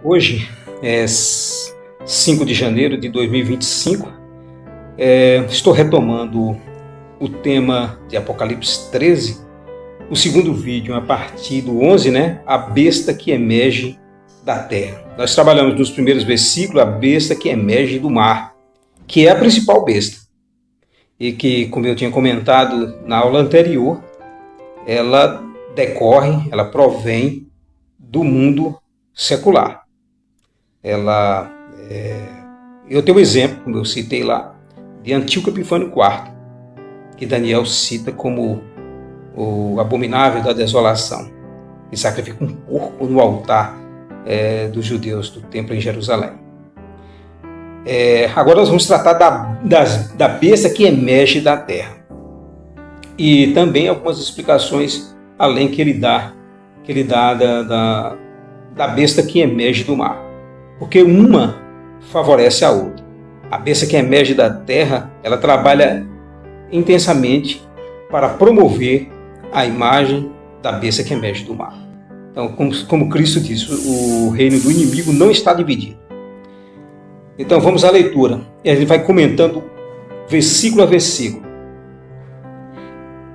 Hoje é 5 de janeiro de 2025. Estou retomando o tema de Apocalipse 13. O segundo vídeo a partir do 11, né? A besta que emerge da terra. Nós trabalhamos nos primeiros versículos a besta que emerge do mar, que é a principal besta. E que, como eu tinha comentado na aula anterior, ela decorre, ela provém do mundo secular. Eu tenho um exemplo, como eu citei lá, de Antíoco Epifânio IV, que Daniel cita como o abominável da desolação, que sacrifica um porco no altar dos judeus do templo em Jerusalém. Agora nós vamos tratar da besta que emerge da terra. E também algumas explicações além que ele dá da besta que emerge do mar. Porque uma favorece a outra. A besta que emerge da terra, ela trabalha intensamente para promover a imagem da besta que emerge do mar. Então, como Cristo disse, o reino do inimigo não está dividido. Então, vamos à leitura. Ele vai comentando versículo a versículo.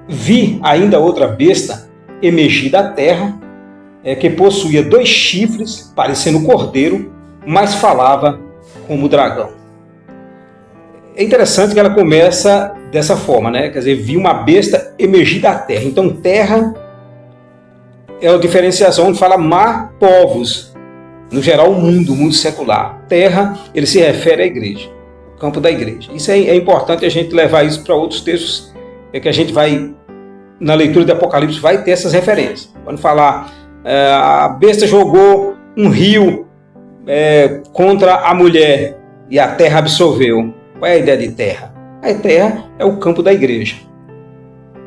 Vi ainda outra besta emergir da terra, que possuía 2 chifres, parecendo cordeiro, mas falava como dragão. É interessante que ela começa dessa forma, né? Quer dizer, vi uma besta emergir da terra. Então, terra é a diferenciação onde fala mar, povos. No geral, o mundo secular. Terra, ele se refere à igreja, o campo da igreja. Isso é importante a gente levar isso para outros textos, que a gente vai, na leitura de Apocalipse, vai ter essas referências. Quando falar, a besta jogou um rio contra a mulher e a terra absorveu. Qual é a ideia de terra? A terra é o campo da igreja.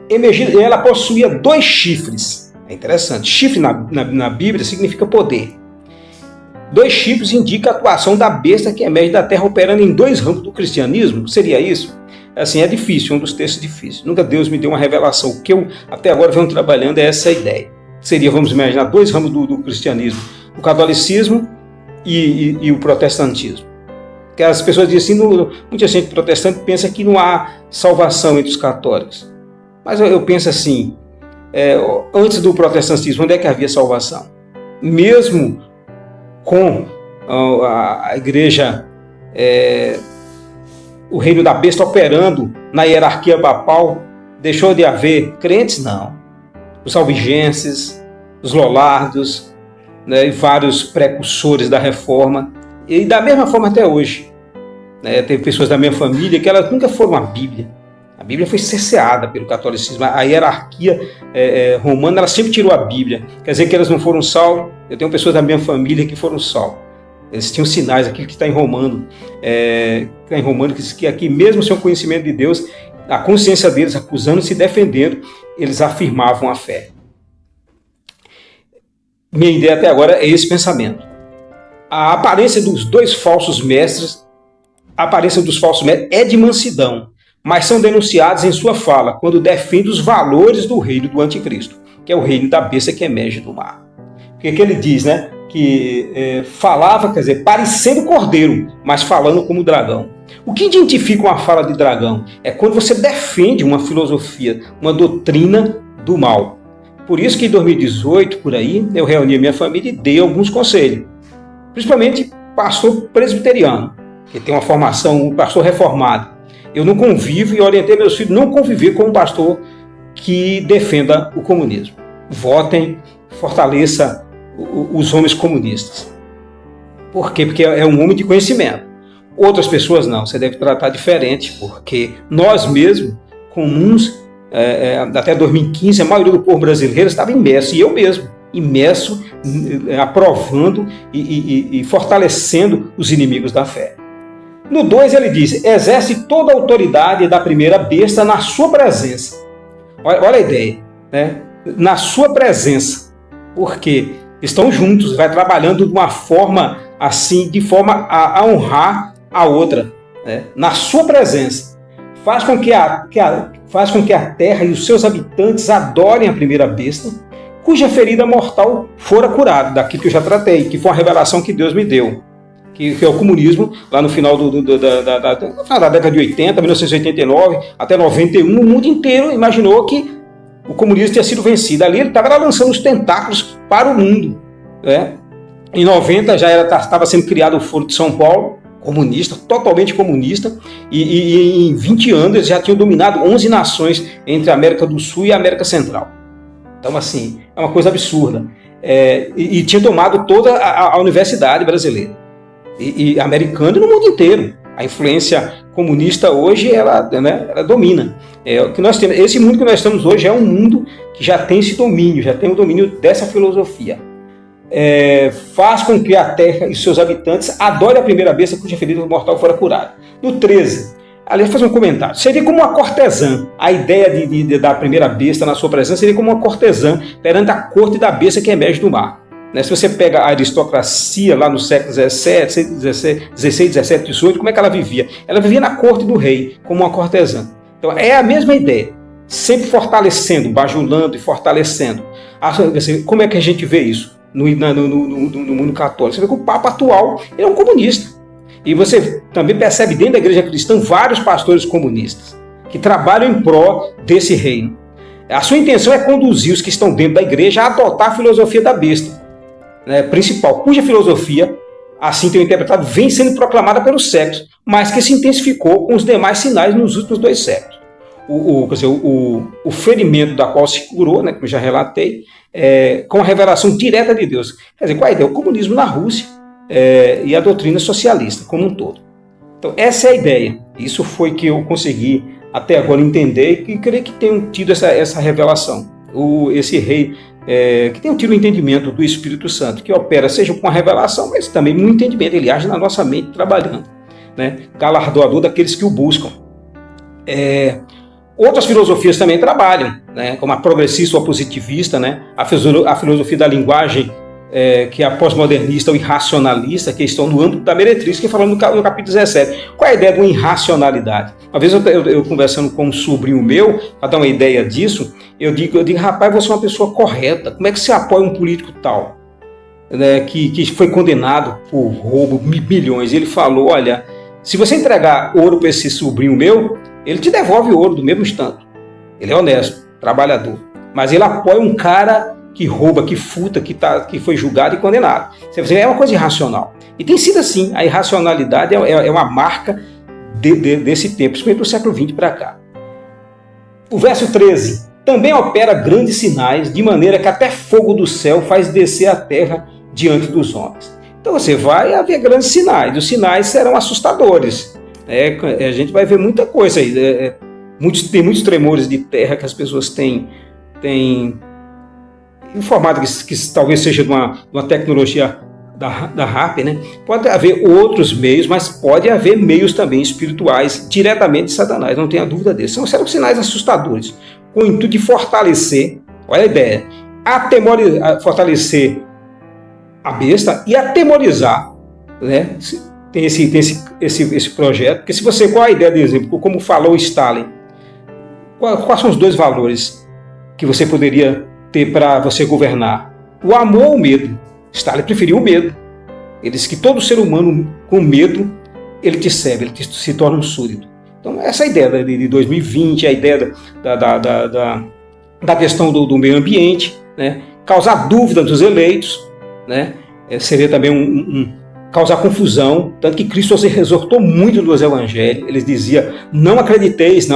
Ela possuía 2 chifres. É interessante. Chifre na Bíblia significa poder. 2 chifres indica a atuação da besta que emerge da terra operando em 2 ramos do cristianismo. Seria isso? Assim, é difícil, um dos textos difíceis. Nunca Deus me deu uma revelação. O que eu até agora venho trabalhando é essa ideia. Seria, vamos imaginar, 2 ramos do cristianismo. O catolicismo e o protestantismo. Porque as pessoas dizem assim, muita gente protestante pensa que não há salvação entre os católicos. Mas eu penso assim, antes do protestantismo, onde é que havia salvação? Mesmo com a igreja, o reino da besta operando na hierarquia papal, deixou de haver crentes? Não. Os albigenses, os lollardos, né, e vários precursores da reforma, e da mesma forma até hoje. Tem pessoas da minha família que elas nunca foram à Bíblia. A Bíblia foi cerceada pelo catolicismo. A hierarquia romana, ela sempre tirou a Bíblia. Quer dizer que elas não foram salvas. Eu tenho pessoas da minha família que foram salvas. Eles tinham sinais, aquilo que está em Romano. Que diz que aqui, mesmo sem o conhecimento de Deus, a consciência deles, acusando-se e defendendo, eles afirmavam a fé. Minha ideia até agora é esse pensamento. A aparência dos 2 falsos mestres, é de mansidão, mas são denunciados em sua fala, quando defende os valores do reino do anticristo, que é o reino da besta que emerge do mar. Porque que ele diz, né? Que falava, quer dizer, parecendo cordeiro, mas falando como dragão. O que identifica uma fala de dragão? É quando você defende uma filosofia, uma doutrina do mal. Por isso que em 2018, por aí, eu reuni a minha família e dei alguns conselhos. Principalmente pastor presbiteriano, que tem uma formação, um pastor reformado. Eu não convivo e orientei meus filhos a não conviver com um pastor que defenda o comunismo. Votem, fortaleça os homens comunistas. Por quê? Porque é um homem de conhecimento. Outras pessoas não, você deve tratar diferente, porque nós mesmos, comuns, até 2015, a maioria do povo brasileiro estava imerso, e eu mesmo, imerso, aprovando e fortalecendo os inimigos da fé. No 2 ele diz, exerce toda a autoridade da primeira besta na sua presença. Olha a ideia, né? Na sua presença, porque estão juntos, vai trabalhando de uma forma assim, de forma a honrar a outra, né? Na sua presença. Faz com que a terra e os seus habitantes adorem a primeira besta, cuja ferida mortal fora curada, daquilo que eu já tratei, que foi uma revelação que Deus me deu, que é o comunismo, lá no final da década de 80, 1989, até 91, o mundo inteiro imaginou que o comunismo tinha sido vencido. Ali ele estava lançando os tentáculos para o mundo, né? Em 90 já estava sendo criado o Foro de São Paulo, comunista, totalmente comunista, e em 20 anos eles já tinham dominado 11 nações entre a América do Sul e a América Central. Então, assim, é uma coisa absurda. E tinha tomado toda a universidade brasileira, e americana e no mundo inteiro. A influência comunista hoje, ela domina. O que nós temos, esse mundo que nós estamos hoje é um mundo que já tem esse domínio, já tem o domínio dessa filosofia. Faz com que a terra e seus habitantes adorem a primeira besta cuja ferida mortal fora curada. No 13, aliás, fazer um comentário. Seria como uma cortesã. A ideia da primeira besta na sua presença seria como uma cortesã perante a corte da besta que emerge do mar. Se você pega a aristocracia lá no século XVII, XVI, XVII, XVIII, como é que ela vivia? Ela vivia na corte do rei, como uma cortesã. Então é a mesma ideia, sempre fortalecendo, bajulando e fortalecendo. Como é que a gente vê isso no mundo católico? Você vê que o Papa atual ele é um comunista. E você também percebe dentro da igreja cristã vários pastores comunistas que trabalham em prol desse reino. A sua intenção é conduzir os que estão dentro da igreja a adotar a filosofia da besta, principal, cuja filosofia, assim tenho interpretado, vem sendo proclamada pelos séculos, mas que se intensificou com os demais sinais nos últimos 2 séculos. O ferimento da qual se curou, como eu já relatei, com a revelação direta de Deus. Quer dizer, qual a ideia? O comunismo na Rússia e a doutrina socialista como um todo. Então, essa é a ideia. Isso foi que eu consegui até agora entender e creio que tenham tido essa revelação. Esse rei que tem tido o entendimento do Espírito Santo, que opera seja com a revelação, mas também no entendimento, ele age na nossa mente trabalhando, galardoador daqueles que o buscam. Outras filosofias também trabalham, como a progressista ou a positivista, a filosofia da linguagem, que é a pós-modernista ou irracionalista, que estão no âmbito da meretriz, que falando no capítulo 17. Qual é a ideia de uma irracionalidade? Uma vez eu conversando com um sobrinho meu, para dar uma ideia disso, eu digo, rapaz, você é uma pessoa correta, como é que você apoia um político tal, que foi condenado por roubo de milhões? Ele falou, olha, se você entregar ouro para esse sobrinho meu, ele te devolve o ouro do mesmo instante. Ele é honesto, trabalhador, mas ele apoia um cara que rouba, que furta, que foi julgado e condenado. É uma coisa irracional. E tem sido assim, a irracionalidade é uma marca desse tempo, principalmente do século XX para cá. O verso 13, também opera grandes sinais, de maneira que até fogo do céu faz descer a terra diante dos homens. Então você vai haver grandes sinais, os sinais serão assustadores. A gente vai ver muita coisa aí. Tem muitos tremores de terra que as pessoas têm informado que talvez seja de uma tecnologia da RAP, Pode haver outros meios, mas pode haver meios também espirituais diretamente de Satanás, não tenha dúvida disso. Serão sinais assustadores, com o intuito de fortalecer, olha a ideia, fortalecer a besta e atemorizar, Tem esse projeto, porque se você, qual a ideia de exemplo, como falou Stalin, quais são os 2 valores que você poderia ter para você governar? O amor ou o medo? Stalin preferiu o medo. Ele disse que todo ser humano com medo, ele te serve, ele se torna um súdito. Então essa é a ideia de 2020, a ideia da questão do meio ambiente, causar dúvida dos eleitos, seria também causar confusão, tanto que Cristo exortou muito nos evangelhos. Ele dizia, não acrediteis,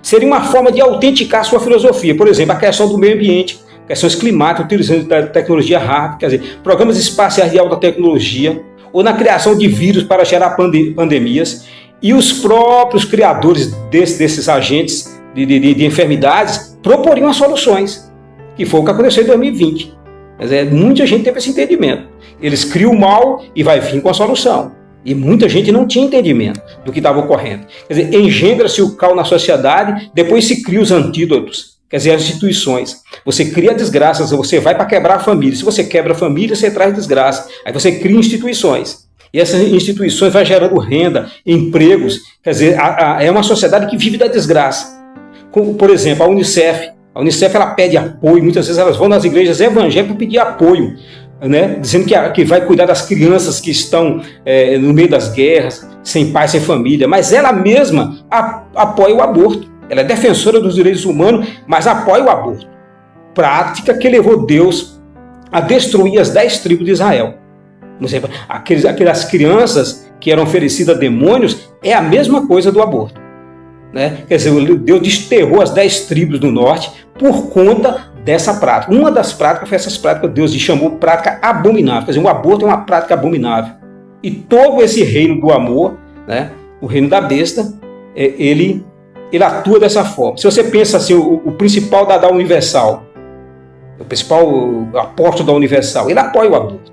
seria uma forma de autenticar sua filosofia. Por exemplo, a questão do meio ambiente, questões climáticas, utilizando a tecnologia RAP, quer dizer, programas espaciais de alta tecnologia, ou na criação de vírus para gerar pandemias, e os próprios criadores desses agentes de enfermidades proporiam as soluções, que foi o que aconteceu em 2020. Mas muita gente teve esse entendimento. Eles criam o mal e vai vir com a solução. E muita gente não tinha entendimento do que estava ocorrendo. Quer dizer, engendra-se o caos na sociedade, depois se cria os antídotos, quer dizer, as instituições. Você cria desgraças, você vai para quebrar a família. Se você quebra a família, você traz desgraça. Aí você cria instituições. E essas instituições vão gerando renda, empregos. Quer dizer, é uma sociedade que vive da desgraça. Como, por exemplo, a Unicef A Unicef ela pede apoio, muitas vezes elas vão nas igrejas evangélicas pedir apoio, né? Dizendo que vai cuidar das crianças que estão no meio das guerras, sem pai, sem família, mas ela mesma apoia o aborto. Ela é defensora dos direitos humanos, mas apoia o aborto. Prática que levou Deus a destruir as 10 tribos de Israel. Por exemplo, aquelas crianças que eram oferecidas a demônios é a mesma coisa do aborto, né? Quer dizer, Deus desterrou as 10 tribos do norte por conta dessa prática. Uma das práticas foi essas práticas que Deus chamou prática abominável. Quer dizer, o aborto é uma prática abominável. E todo esse reino do amor, né, o reino da besta, ele atua dessa forma. Se você pensa assim, o principal da Universal, o principal apóstolo da Universal, ele apoia o aborto.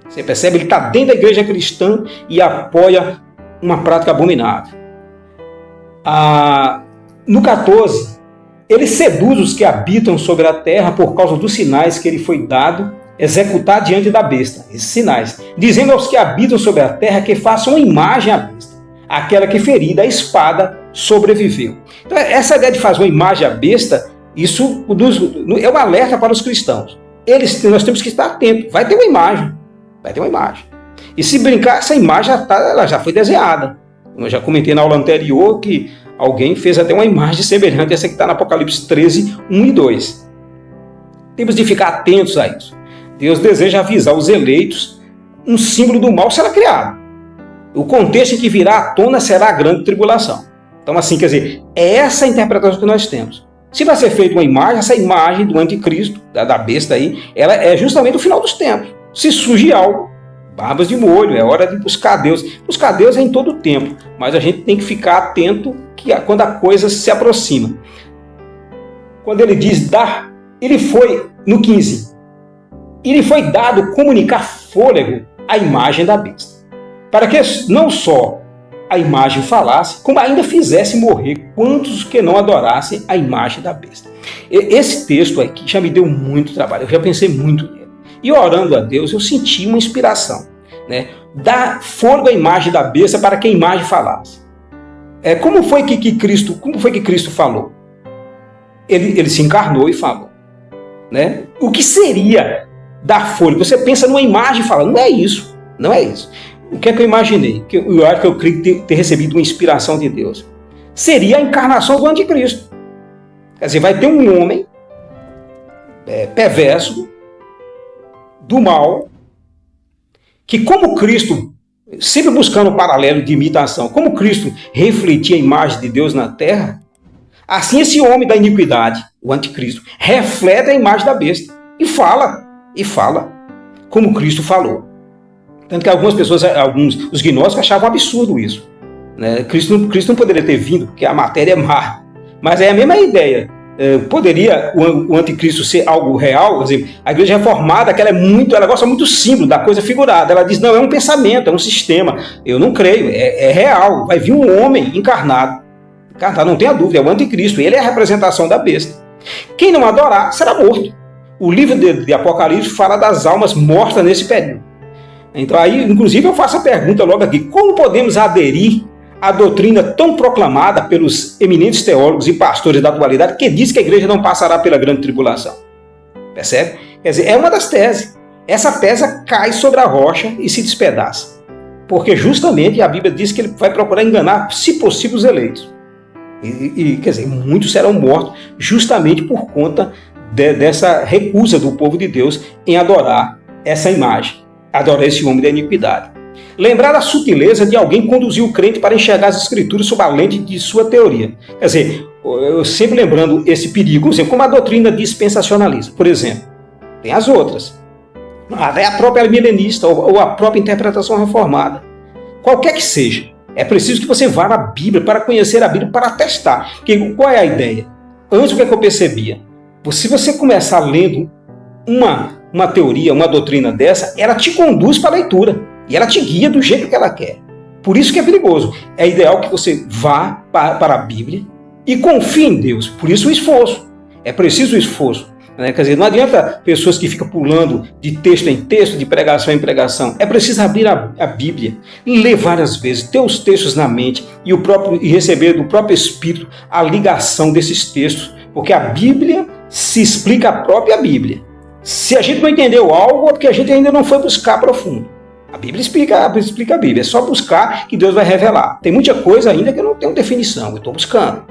Você percebe? Ele está dentro da igreja cristã e apoia uma prática abominável. No 14, ele seduz os que habitam sobre a terra por causa dos sinais que ele foi dado executar diante da besta, esses sinais, dizendo aos que habitam sobre a terra que façam uma imagem à besta, aquela que ferida a espada sobreviveu. Então, essa ideia de fazer uma imagem à besta, isso é um alerta para os cristãos. Nós temos que estar atentos. Vai ter uma imagem. E se brincar, essa imagem ela já foi desenhada. Eu já comentei na aula anterior que alguém fez até uma imagem semelhante a essa que está no Apocalipse 13, 1 e 2. Temos de ficar atentos a isso. Deus deseja avisar os eleitos, um símbolo do mal será criado. O contexto em que virá à tona será a grande tribulação. Então, assim, quer dizer, é essa a interpretação que nós temos. Se vai ser feita uma imagem, essa imagem do anticristo, da besta aí, ela é justamente o final dos tempos. Se surge algo, barbas de molho, é hora de buscar Deus. Buscar Deus é em todo o tempo, mas a gente tem que ficar atento quando a coisa se aproxima. Quando ele diz dar, ele foi, no 15, ele foi dado comunicar fôlego à imagem da besta, para que não só a imagem falasse, como ainda fizesse morrer quantos que não adorassem a imagem da besta. Esse texto aqui já me deu muito trabalho, eu já pensei muito nele. E orando a Deus, eu senti uma inspiração, né? Dar fôlego à imagem da besta para que a imagem falasse. Como foi que Cristo falou? Ele se encarnou e falou, né? O que seria dar fôlego? Você pensa numa imagem falando, não é isso. O que é que eu imaginei? Eu acho que eu creio ter recebido uma inspiração de Deus. Seria a encarnação do anticristo. Quer dizer, vai ter um homem perverso, do mal, que como Cristo, sempre buscando um paralelo de imitação, como Cristo refletia a imagem de Deus na terra, assim esse homem da iniquidade, o anticristo, reflete a imagem da besta e fala como Cristo falou. Tanto que algumas pessoas, os gnósticos achavam absurdo isso, né? Cristo não poderia ter vindo, porque a matéria é má, mas é a mesma ideia. Poderia o anticristo ser algo real? Quer dizer, a igreja reformada, que ela gosta muito do símbolo, da coisa figurada. Ela diz, não, é um pensamento, é um sistema. Eu não creio, é real. Vai vir um homem encarnado, não tenha dúvida, é o anticristo. Ele é a representação da besta. Quem não adorar será morto. O livro de Apocalipse fala das almas mortas nesse período. Então aí, inclusive, eu faço a pergunta logo aqui, como podemos aderir a doutrina tão proclamada pelos eminentes teólogos e pastores da atualidade que diz que a igreja não passará pela grande tribulação? Percebe? Quer dizer, é uma das teses. Essa tese cai sobre a rocha e se despedaça. Porque justamente a Bíblia diz que ele vai procurar enganar, se possível, os eleitos. Quer dizer, muitos serão mortos justamente por conta dessa recusa do povo de Deus em adorar essa imagem, adorar esse homem da iniquidade. Lembrar a sutileza de alguém conduzir o crente para enxergar as escrituras sob a lente de sua teoria. Quer dizer, eu sempre lembrando esse perigo, como a doutrina dispensacionalista, por exemplo. Tem as outras. Até a própria milenista ou a própria interpretação reformada. Qualquer que seja, é preciso que você vá na Bíblia para conhecer a Bíblia, para testar. Porque, qual é a ideia? Antes, o que eu percebia? Se você começar lendo uma teoria, uma doutrina dessa, ela te conduz para a leitura. E ela te guia do jeito que ela quer. Por isso que é perigoso. É ideal que você vá para a Bíblia e confie em Deus. Por isso o esforço. É preciso o esforço. Né? Quer dizer, não adianta pessoas que ficam pulando de texto em texto, de pregação em pregação. É preciso abrir a Bíblia, ler várias vezes, ter os textos na mente e receber do próprio Espírito a ligação desses textos Porque a Bíblia se explica a própria Bíblia. Se a gente não entendeu algo, é porque a gente ainda não foi buscar profundo. A Bíblia explica a Bíblia, é só buscar que Deus vai revelar. Tem muita coisa ainda que eu não tenho definição, eu estou buscando.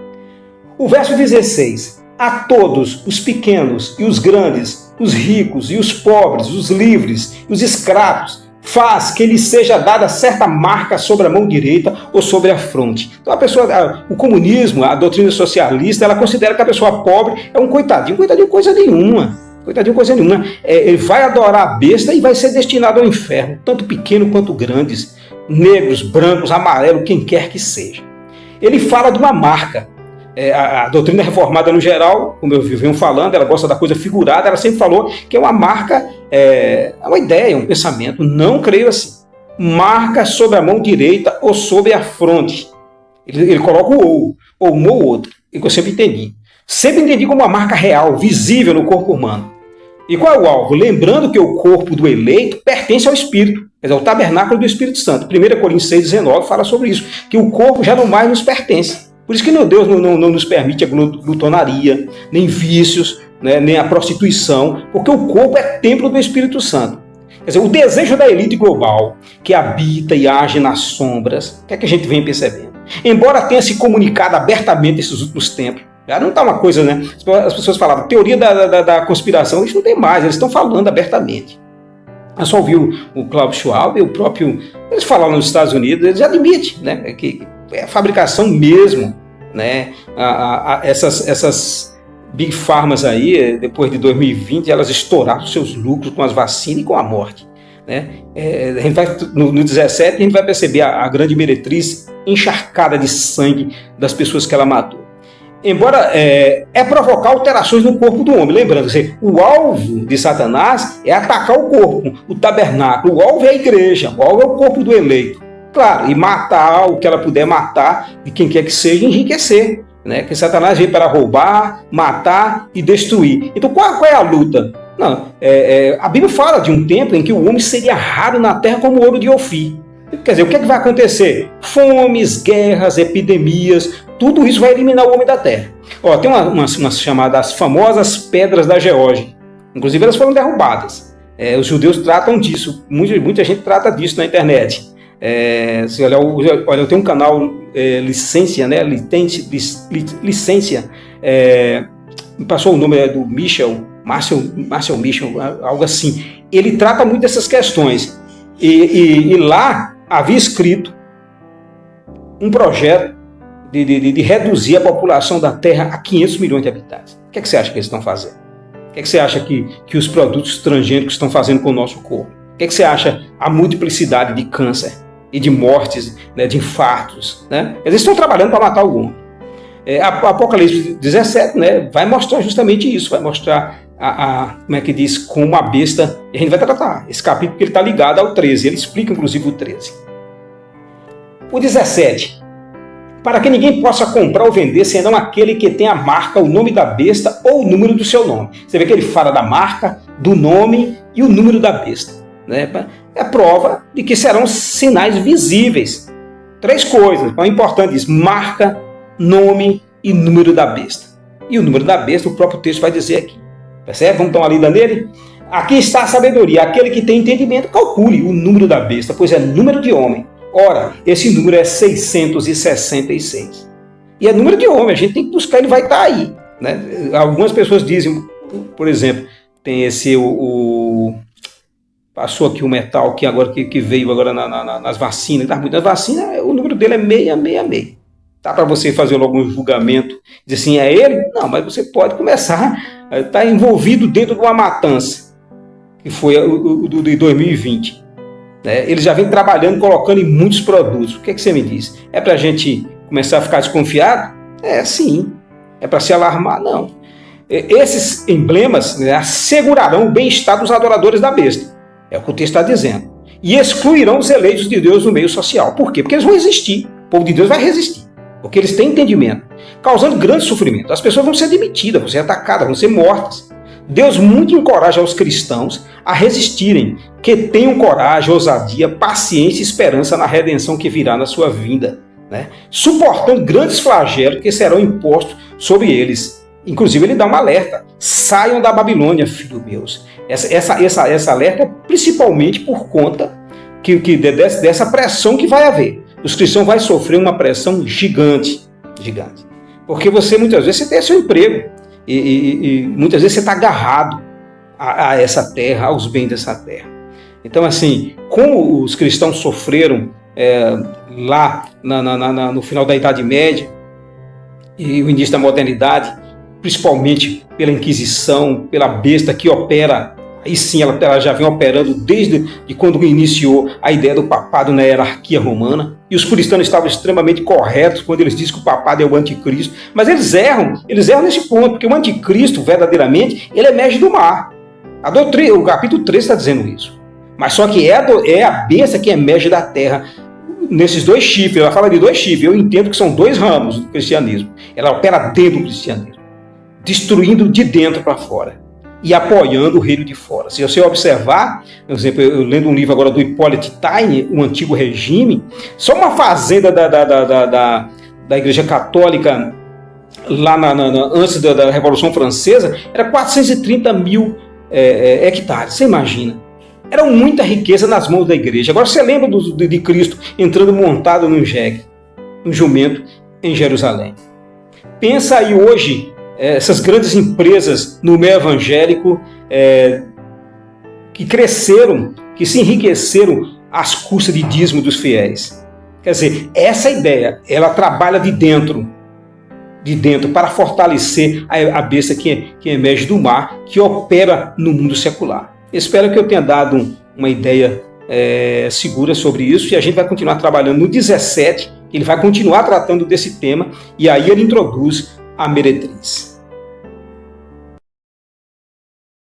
O verso 16: a todos, os pequenos e os grandes, os ricos e os pobres, os livres e os escravos, faz que lhe seja dada certa marca sobre a mão direita ou sobre a fronte. Então o comunismo, a doutrina socialista, ela considera que a pessoa pobre é um coitadinho coisa nenhuma. Coitadinho, coisa nenhuma. Ele vai adorar a besta e vai ser destinado ao inferno, tanto pequeno quanto grandes, negros, brancos, amarelos, quem quer que seja. Ele fala de uma marca. A doutrina reformada no geral, como eu venho falando, ela gosta da coisa figurada, ela sempre falou que é uma marca, é uma ideia, um pensamento. Não creio assim. Marca sobre a mão direita ou sobre a fronte. Ele coloca o ou um ou outro, que eu sempre entendi. Sempre entendi como uma marca real, visível no corpo humano. E qual é o alvo? Lembrando que o corpo do eleito pertence ao Espírito, quer dizer, ao tabernáculo do Espírito Santo. 1 Coríntios 6,19 fala sobre isso, que o corpo já não mais nos pertence. Por isso que Deus não nos permite a glutonaria, nem vícios, né, nem a prostituição, porque o corpo é templo do Espírito Santo. Quer dizer, o desejo da elite global, que habita e age nas sombras, o que é que a gente vem percebendo? Embora tenha se comunicado abertamente nesses últimos tempos, já não está uma coisa, né? As pessoas falavam, teoria da conspiração, isso não tem mais, eles estão falando abertamente. Eu só ouvi o Klaus Schwab e o próprio, eles falaram nos Estados Unidos, eles admitem, né, que é a fabricação mesmo, né? Essas Big Pharmas aí, depois de 2020, elas estouraram seus lucros com as vacinas e com a morte. Né? A gente vai, no 17, a gente vai perceber a grande meretriz encharcada de sangue das pessoas que ela matou. Embora provocar alterações no corpo do homem. Lembrando, o alvo de Satanás é atacar o corpo, o tabernáculo. O alvo é a igreja, o alvo é o corpo do eleito. Claro, e matar o que ela puder matar, de quem quer que seja, enriquecer. Né? Que Satanás veio para roubar, matar e destruir. Então qual é a luta? Não, a Bíblia fala de um tempo em que o homem seria raro na terra como ouro de Ofir. Quer dizer, o que é que vai acontecer? Fomes, guerras, epidemias, tudo isso vai eliminar o homem da terra. Tem umas chamadas famosas pedras da Geórgia. Inclusive elas foram derrubadas. Os judeus tratam disso, muita gente trata disso na internet. Olha, eu tenho um canal Licência, né? Licência. Me passou o nome do Marcel Michel, algo assim. Ele trata muito dessas questões. E lá havia escrito um projeto de reduzir a população da Terra a 500 milhões de habitantes. O que é que você acha que eles estão fazendo? O que é que você acha que os produtos transgênicos estão fazendo com o nosso corpo? O que é que você acha a multiplicidade de câncer e de mortes, né, de infartos? Né? Eles estão trabalhando para matar o homem. Apocalipse 17, né, vai mostrar justamente isso, vai mostrar como é que diz, como a besta, e a gente vai tratar esse capítulo porque ele está ligado ao 13, ele explica inclusive o 13. O 17, para que ninguém possa comprar ou vender senão aquele que tem a marca, o nome da besta ou o número do seu nome. Você vê que ele fala da marca, do nome e o número da besta. Né? É prova de que serão sinais visíveis. 3 coisas, é importante isso, marca, nome e número da besta. E o número da besta o próprio texto vai dizer aqui. Percebe? Vamos dar uma lida nele? Aqui está a sabedoria. Aquele que tem entendimento, calcule o número da besta, pois é número de homem. Ora, esse número é 666. E é número de homem, a gente tem que buscar, ele vai estar aí. Né? Algumas pessoas dizem, por exemplo, tem esse, passou aqui o metal que agora que veio agora nas vacinas. Nas vacinas, o número dele é 666. Dá para você fazer logo um julgamento, dizer assim, é ele? Não, mas você pode começar a estar envolvido dentro de uma matança, que foi o de 2020. Eles já vêm trabalhando, colocando em muitos produtos. O que é que você me diz? É para a gente começar a ficar desconfiado? Sim. É para se alarmar? Não. Esses emblemas, né, assegurarão o bem-estar dos adoradores da besta. É o que o texto está dizendo. E excluirão os eleitos de Deus do meio social. Por quê? Porque eles vão resistir. O povo de Deus vai resistir. Porque eles têm entendimento. Causando grande sofrimento. As pessoas vão ser demitidas, vão ser atacadas, vão ser mortas. Deus muito encoraja os cristãos a resistirem, que tenham coragem, ousadia, paciência e esperança na redenção que virá na sua vinda, né? Suportando grandes flagelos que serão impostos sobre eles. Inclusive ele dá um alerta: saiam da Babilônia, filhos meus. Essa alerta é principalmente por conta dessa pressão que vai haver. Os cristãos vão sofrer uma pressão gigante. Porque muitas vezes você tem seu emprego e muitas vezes você está agarrado a essa terra, aos bens dessa terra. Então, assim, como os cristãos sofreram lá no final da Idade Média e o início da modernidade, principalmente pela Inquisição, pela besta que opera, aí sim ela já vem operando desde quando iniciou a ideia do papado na hierarquia romana, e os puritanos estavam extremamente corretos quando eles dizem que o papado é o anticristo, mas eles erram nesse ponto, porque o anticristo, verdadeiramente, ele emerge do mar. A doutrina, o capítulo 3 está dizendo isso. Mas só que é a besta que emerge da terra, nesses dois chifres. Ela fala de dois chifres, eu entendo que são dois ramos do cristianismo. Ela opera dentro do cristianismo, destruindo de dentro para fora e apoiando o reino de fora. Se você observar, por exemplo, eu lendo um livro agora do Hippolyte Taine, O Antigo Regime, só uma fazenda da Igreja Católica lá antes da Revolução Francesa era 430 mil hectares, você imagina. Era muita riqueza nas mãos da igreja. Agora você lembra de Cristo entrando montado num jegue, um jumento, em Jerusalém. Pensa aí hoje, essas grandes empresas no meio evangélico que cresceram, que se enriqueceram às custas de dízimo dos fiéis. Quer dizer, essa ideia, ela trabalha de dentro para fortalecer a besta que emerge do mar, que opera no mundo secular. Espero que eu tenha dado uma ideia segura sobre isso, e a gente vai continuar trabalhando no 17, ele vai continuar tratando desse tema, e aí ele introduz a meretriz.